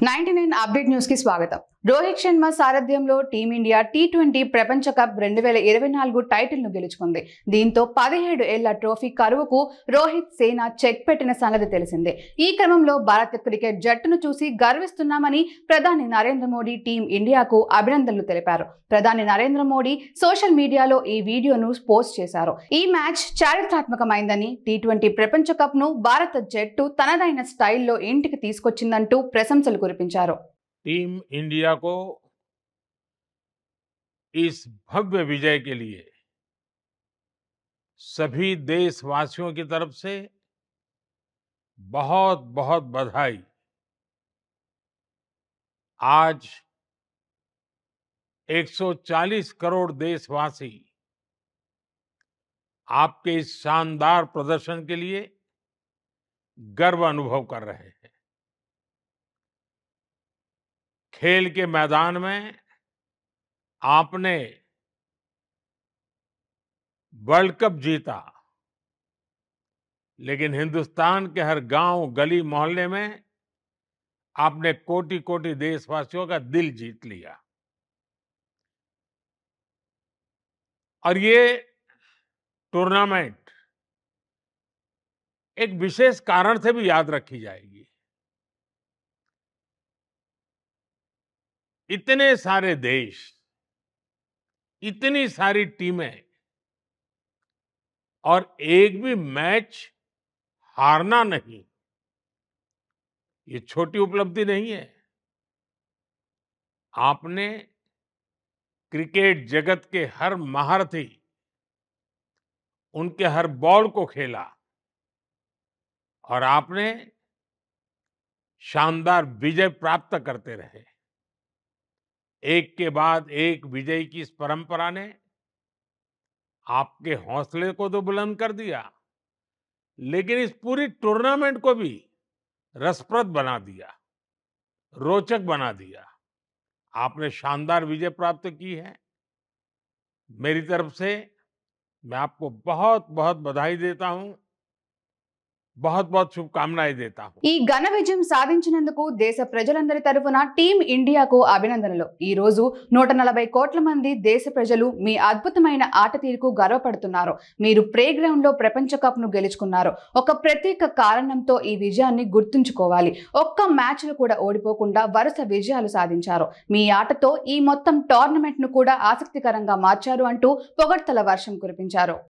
99 update news కి స్వాగతం। రోహిత్ శర్మ సారథ్యంలో టీమిండియా టీ20 ప్రపంచ కప్ 2024 టైటిల్ ను గెలుచుకుంది। దీంతో 17 ఏళ్ల ట్రోఫీ కరువుకు రోహిత్ సేన చెక్ పెట్టిన సంగతి తెలిసిందే। ఈ క్రమంలో భారత క్రికెట్ జట్టును చూసి గర్విస్తున్నామని ప్రధాని నరేంద్ర మోడీ టీం ఇండియాకు అభినందనలు తెలిపారు। ప్రధాని నరేంద్ర మోడీ సోషల్ మీడియాలో ఈ వీడియోను పోస్ట్ చేశారు। ఈ మ్యాచ్ చారిత్రాత్మకమైందని, టీ20 ప్రపంచ కప్ ను భారత జట్టు తనదైన స్టైల్లో ఇంటికి తీసుకొచ్చిందంటూ ప్రశంసలు కురిపించారు। टीम इंडिया को इस भव्य विजय के लिए सभी देशवासियों की तरफ से बहुत बहुत बधाई। आज 140 करोड़ देशवासी आपके इस शानदार प्रदर्शन के लिए गर्व अनुभव कर रहे हैं। खेल के मैदान में आपने वर्ल्ड कप जीता, लेकिन हिंदुस्तान के हर गांव, गली, मोहल्ले में आपने कोटि-कोटि देशवासियों का दिल जीत लिया। और ये टूर्नामेंट एक विशेष कारण से भी याद रखी जाएगी। इतने सारे देश, इतनी सारी टीमें और एक भी मैच हारना नहीं, ये छोटी उपलब्धि नहीं है। आपने क्रिकेट जगत के हर महारथी, उनके हर बॉल को खेला और आपने शानदार विजय प्राप्त करते रहे। एक के बाद एक विजय की इस परंपरा ने आपके हौसले को तो बुलंद कर दिया, लेकिन इस पूरी टूर्नामेंट को भी रसप्रद बना दिया, रोचक बना दिया। आपने शानदार विजय प्राप्त की है। मेरी तरफ से मैं आपको बहुत बहुत बधाई देता हूं, बहुत बहुत शुभकामनाएं देता हूं। ఈ ఘన విజయం సాధించినందుకు దేశ ప్రజలందరి తరపున టీం ఇండియాకు అభినందనలు। ఈ రోజు 140 కోట్ల మంది దేశ ప్రజలు మీ అద్భుతమైన ఆట తీరుకు గర్వపడుతున్నారు। మీరు ప్లే గ్రౌండ్ లో ప్రపంచ కప్ ను గెలుచుకున్నారు। ఒక ప్రత్యేక కారణంతో ఈ విజయాన్ని గుర్తుంచుకోవాలి। ఒక్క మ్యాచ్ లో కూడా ఓడిపోకుండా వరుస విజయాలు సాధించారు। మీ ఆటతో ఈ మొత్తం టోర్నమెంట్ ను కూడా ఆసక్తికరంగా మార్చారు అంటూ పొగడ్తల వర్షం కురిపించారు।